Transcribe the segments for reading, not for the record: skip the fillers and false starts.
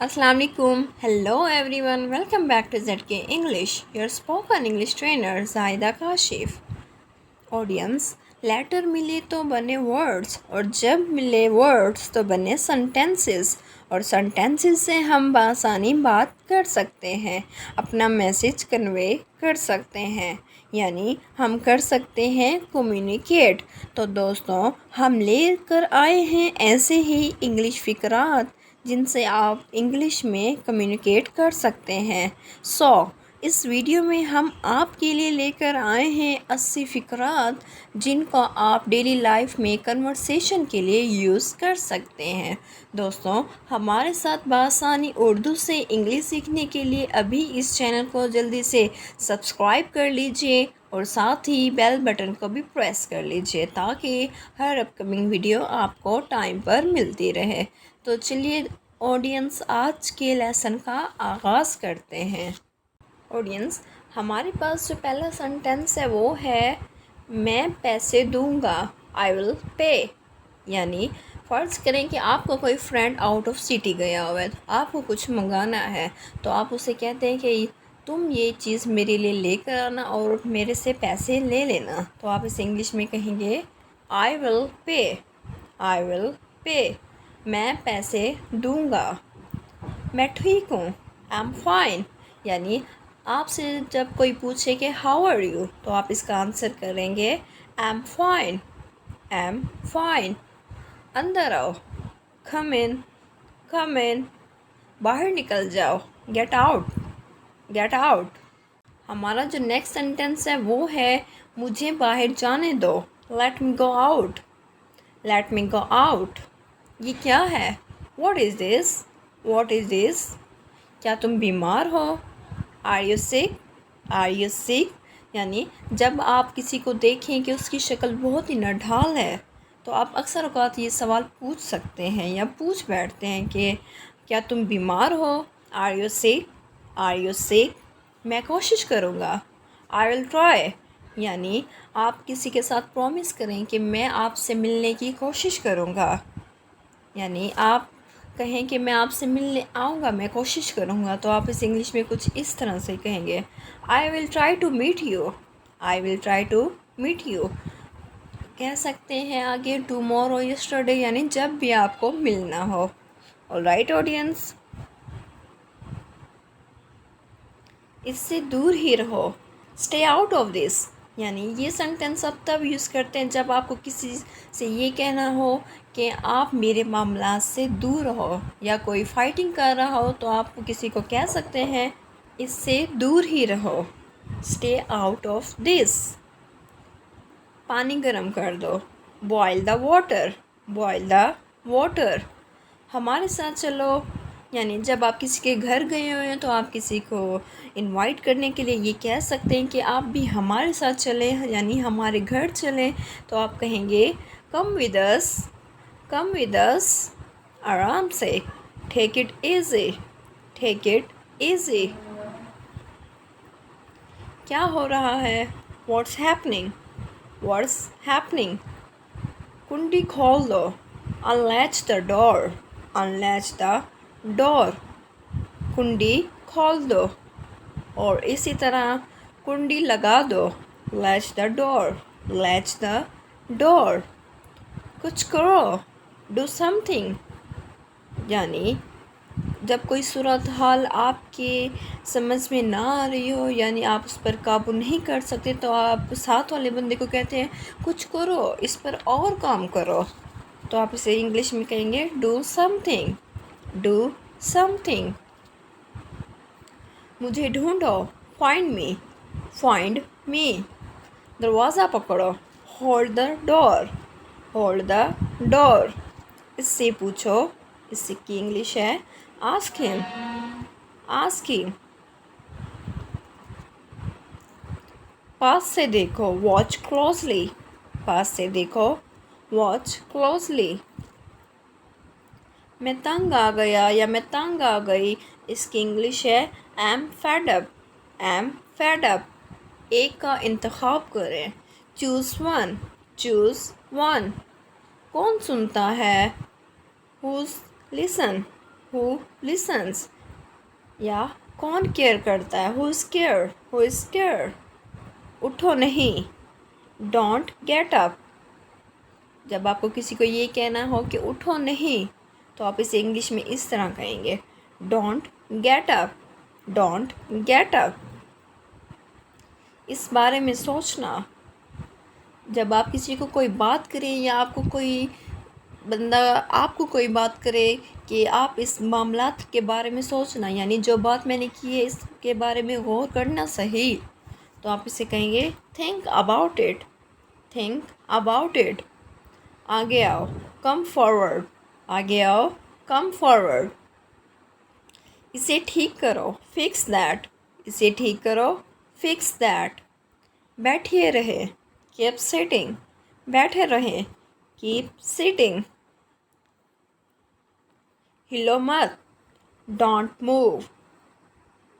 Assalamu alaikum. Hello everyone. Welcome back to ZK English. Your spoken English trainer Zaida Kashif. Audience, letter मिले तो बने words और जब मिले वर्ड्स तो बने सेंटेंसेस और सेंटेंसेस से हम बआसानी बात कर सकते हैं, अपना मैसेज कन्वे कर सकते हैं, यानी हम कर सकते हैं कम्युनिकेट। तो दोस्तों, हम लेकर आए हैं ऐसे ही इंग्लिश फ़िक्रात जिनसे आप इंग्लिश में कम्युनिकेट कर सकते हैं। इस वीडियो में हम आपके लिए लेकर आए हैं 80 फ़िक्रात जिनको आप डेली लाइफ में कन्वर्सेशन के लिए यूज़ कर सकते हैं। दोस्तों, हमारे साथ बआसानी उर्दू से इंग्लिश सीखने के लिए अभी इस चैनल को जल्दी से सब्सक्राइब कर लीजिए और साथ ही बेल बटन को भी प्रेस कर लीजिए ताकि हर अपकमिंग वीडियो आपको टाइम पर मिलती रहे। तो चलिए ऑडियंस, आज के लेसन का आगाज़ करते हैं। ऑडियंस, हमारे पास जो पहला सेंटेंस है वो है मैं पैसे दूंगा, आई विल पे। यानी फ़र्ज़ करें कि आपका कोई फ्रेंड आउट ऑफ सिटी गया हुआ है, तो आपको कुछ मंगाना है, तो आप उसे कहते हैं कि तुम ये चीज़ मेरे लिए लेकर आना और मेरे से पैसे ले लेना। तो आप इसे इंग्लिश में कहेंगे I will pay, I will pay, मैं पैसे दूंगा। मैं ठीक हूँ, आई एम फाइन। यानी आपसे जब कोई पूछे कि हाउ आर यू, तो आप इसका आंसर करेंगे I am fine, I am fine. अंदर आओ, कम इन, कम इन। बाहर निकल जाओ, गेट आउट, गेट आउट। हमारा जो नेक्स्ट सेंटेंस है वो है मुझे बाहर जाने दो, let me go out, let me go out. ये क्या है? What is this, what is this? क्या तुम बीमार हो? Are you sick, are you sick? यानी जब आप किसी को देखें कि उसकी शक्ल बहुत ही नढाल है, तो आप अक्सर औक़ात ये सवाल पूछ सकते हैं या पूछ बैठते हैं कि क्या तुम बीमार हो? Are you sick, are you sick? मैं कोशिश करूँगा, आई विल ट्राई। यानी आप किसी के साथ प्रॉमिस करें कि मैं आपसे मिलने की कोशिश करूँगा। यानी आप कहें कि मैं आपसे मिलने आऊँगा, मैं कोशिश करूँगा, तो आप इस इंग्लिश में कुछ इस तरह से कहेंगे I will try to meet you, I will try to meet you. कह सकते हैं आगे टुमारो, यस्टरडे, यानी जब भी आपको मिलना हो। ऑलराइट ऑडियंस, इससे दूर ही रहो, स्टे आउट ऑफ दिस। यानी ये सेंटेंस आप तब यूज़ करते हैं जब आपको किसी से ये कहना हो कि आप मेरे मामलात से दूर रहो, या कोई फाइटिंग कर रहा हो तो आप किसी को कह सकते हैं इससे दूर ही रहो, स्टे आउट ऑफ दिस। पानी गर्म कर दो, boil the water, boil the water. हमारे साथ चलो, यानी जब आप किसी के घर गए हुए हैं तो आप किसी को इनवाइट करने के लिए ये कह सकते हैं कि आप भी हमारे साथ चलें, यानी हमारे घर चलें। तो आप कहेंगे come with us, come with us. आराम से, take it easy, take it easy. क्या हो रहा है? What's happening, what's happening. कुंडी खोल दो, unlatch the door, unlatch the door. कुंडी खोल दो। और इसी तरह कुंडी लगा दो, latch the door, latch the door. कुछ करो, डू समथिंग। यानी जब कोई सूरत हाल आपके समझ में ना आ रही हो, यानी आप उस पर काबू नहीं कर सकते, तो आप साथ वाले बंदे को कहते हैं कुछ करो, इस पर और काम करो। तो आप इसे इंग्लिश में कहेंगे डू समथिंग, डू समथिंग। मुझे ढूंढो, फाइंड मी, फाइंड मी। दरवाज़ा पकड़ो, hold the door, hold the door. इससे पूछो, इससे की इंग्लिश है आस्क हिम, आस्क हिम। पास से देखो, वॉच क्लोजली, पास से देखो, वॉच क्लोजली। मैं तंग आ गया या मैं तंग आ गई, इसकी इंग्लिश है I am fed up, I am fed up. एक का इंतखाब करें, चूज़ वन, चूज़ वन। कौन सुनता है? हुज़ लिसन, हु लिसन्स, या कौन केयर करता है, who is care, who is care. उठो नहीं, डोंट गेट अप। जब आपको किसी को ये कहना हो कि उठो नहीं, तो आप इसे इंग्लिश में इस तरह कहेंगे, don't get up, don't get up. इस बारे में सोचना, जब आप किसी को कोई बात करें या आपको कोई बात करे कि आप इस मामलात के बारे में सोचना, यानी जो बात मैंने की है इसके बारे में गौर करना सही, तो आप इसे कहेंगे think about it, think about it. आगे आओ, कम फॉरवर्ड, आगे आओ, कम फॉरवर्ड। इसे ठीक करो, फिक्स दैट, इसे ठीक करो, फिक्स दैट। बैठिए रहे, कीप सिटिंग, बैठे रहें, कीप सिटिंग। हिलो मत, डोंट मूव।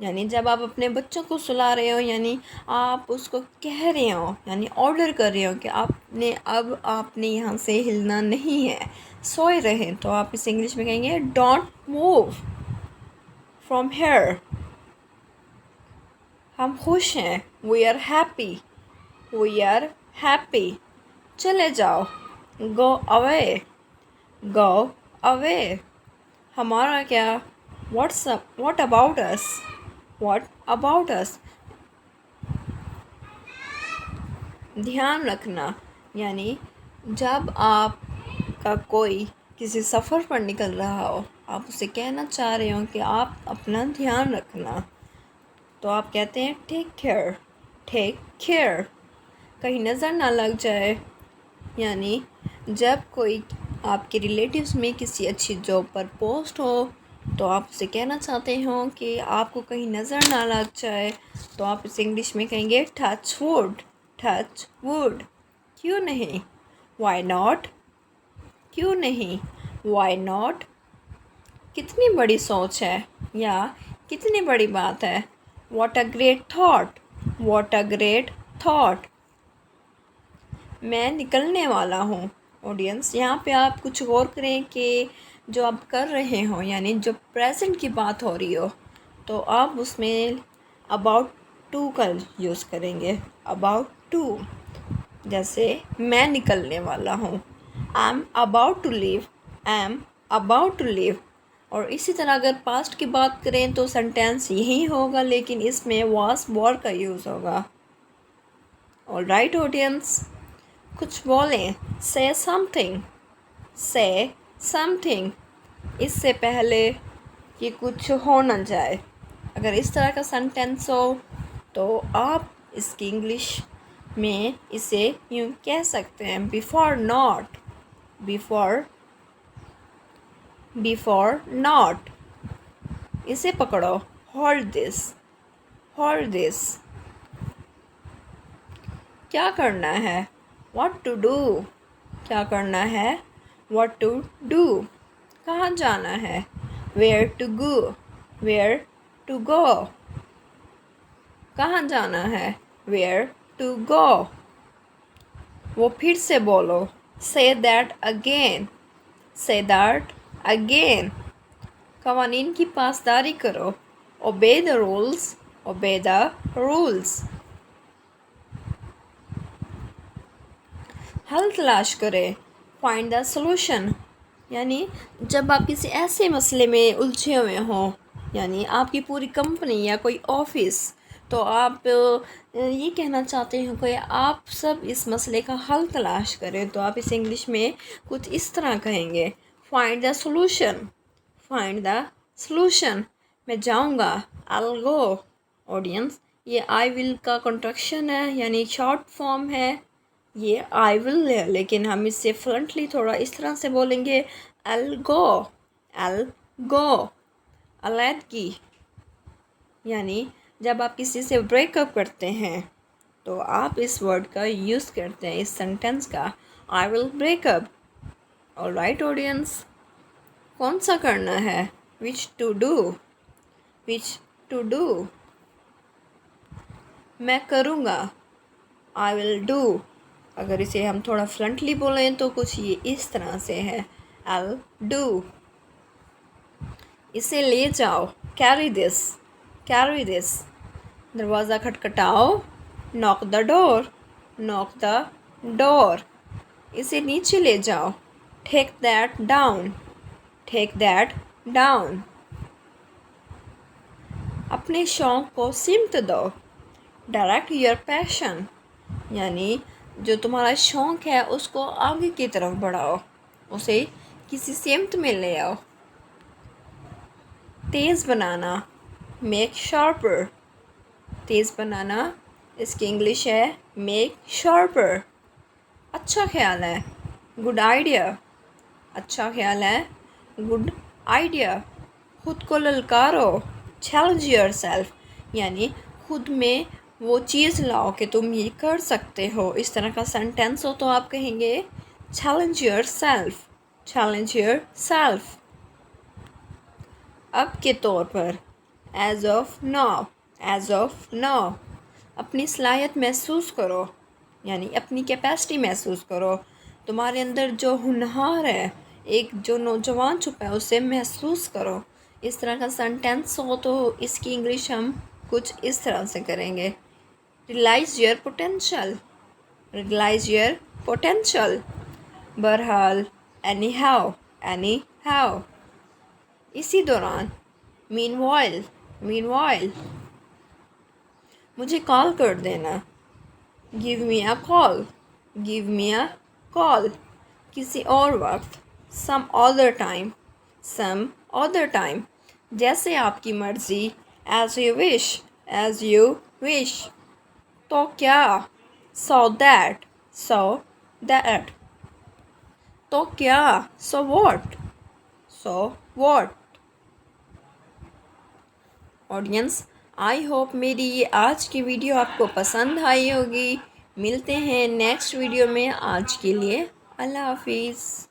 यानी जब आप अपने बच्चों को सुला रहे हो, यानी आप उसको कह रहे हो, यानी ऑर्डर कर रहे हो कि आपने यहाँ से हिलना नहीं है, सोए रहें, तो आप इस इंग्लिश में कहेंगे डोंट मूव फ्रॉम हेयर। हम खुश हैं, we are happy, we are happy. चले जाओ, गो अवे, गो अवे। हमारा क्या, what about us, what about us. ध्यान रखना, यानी जब आपका कोई किसी सफ़र पर निकल रहा हो, आप उसे कहना चाह रहे हो कि आप अपना ध्यान रखना, तो आप कहते हैं टेक केयर, टेक केयर। कहीं नज़र ना लग जाए, यानी जब कोई आपके रिलेटिव्स में किसी अच्छी जॉब पर पोस्ट हो, तो आप उसे कहना चाहते हो कि आपको कहीं नज़र ना लग जाए, तो आप इसे इंग्लिश में कहेंगे टच वुड, टच वुड। क्यों नहीं, वाई नॉट, क्यों नहीं, वाई नॉट। कितनी बड़ी सोच है, या कितनी बड़ी बात है, what a great thought, what a great thought. मैं निकलने वाला हूँ। ऑडियंस, यहाँ पे आप कुछ गौर करें कि जो आप कर रहे हो, यानी जो प्रेजेंट की बात हो रही हो, तो आप उसमें अबाउट टू का यूज़ करेंगे, अबाउट टू। जैसे मैं निकलने वाला हूँ, I am about to leave, I am about to leave. और इसी तरह अगर पास्ट की बात करें तो सेंटेंस यही होगा, लेकिन इसमें वाज वर का यूज़ होगा। ऑलराइट ऑडियंस, कुछ बोलें, से समथिंग, से समथिंग। इससे पहले कि कुछ हो ना जाए, अगर इस तरह का सेंटेंस हो, तो आप इसकी इंग्लिश में इसे यूँ कह सकते हैं, before not, before, before not. इसे पकड़ो, होल्ड दिस, होल्ड दिस। क्या करना है, व्हाट टू डू, क्या करना है, व्हाट टू डू। कहाँ जाना है, where to go, where to go. कहाँ जाना है, वेयर टू गो। वो फिर से बोलो, say that again, say that again. कवानीन की पासदारी करो, obey the rules, obey the rules. हल तलाश करें, फाइंड द सॉल्यूशन। यानी जब आप किसी ऐसे मसले में उलझे हुए हों, यानी आपकी पूरी कंपनी या कोई ऑफिस, तो आप ये कहना चाहते हो कि आप सब इस मसले का हल तलाश करें, तो आप इस इंग्लिश में कुछ इस तरह कहेंगे, find the solution, find the solution. मैं जाऊंगा, आई विल गो। ऑडियंस, ये आई विल का कंट्रक्शन है, यानी शॉर्ट फॉर्म है ये आई विल है, लेकिन हम इससे फ्लंटली थोड़ा इस तरह से बोलेंगे, एल गो, एल गो। अलैदगी, यानी जब आप किसी से ब्रेकअप करते हैं, तो आप इस वर्ड का यूज़ करते हैं, इस सेंटेंस का, I will break up. Alright audience, कौन सा करना है, which to do, which to do. मैं करूँगा, आई विल डू। अगर इसे हम थोड़ा फ्रंटली बोलें तो कुछ ये इस तरह से है, I'll do। इसे ले जाओ, कैरी दिस, कैरी दिस। दरवाज़ा खटखटाओ, knock the door, knock the door. इसे नीचे ले जाओ, take that down, take that down. अपने शौक़ को सिमत दो, डायरेक्ट योर पैशन, यानी जो तुम्हारा शौक़ है उसको आगे की तरफ बढ़ाओ, उसे किसी सिमत में ले आओ। तेज़ बनाना, मेक शार्पर, तेज़ बनाना इसकी इंग्लिश है मेक शार्पर। अच्छा ख्याल है, गुड आइडिया, अच्छा ख्याल है, गुड आइडिया। खुद को ललकारो, चैलेंज योरसेल्फ, यानी खुद में वो चीज़ लाओ कि तुम ये कर सकते हो। इस तरह का सेंटेंस हो तो आप कहेंगे चैलेंज योरसेल्फ, चैलेंज योरसेल्फ। अब के तौर पर, as of now, as of now. अपनी सलाहियत महसूस करो, यानी अपनी कैपेसिटी महसूस करो। तुम्हारे अंदर जो हुनर है, एक जो नौजवान छुपा है, उसे महसूस करो। इस तरह का सेंटेंस हो तो इसकी इंग्लिश हम कुछ इस तरह से करेंगे, realise your potential, realise your potential. बहरहाल, एनी हाउ, एनी हाउ। इसी दौरान, मीनवाइल, मीनवाइल। मुझे कॉल कर देना, give me a call, give me a call. किसी और वक्त, some other time, some other time. जैसे आपकी मर्ज़ी, as you wish, as you wish. तो क्या, सो दैट, सो दैट। तो क्या, so what, so what. Audience, I hope मेरी ये आज की वीडियो आपको पसंद आई होगी। मिलते हैं नेक्स्ट वीडियो में। आज के लिए अल्लाह हाफिज़।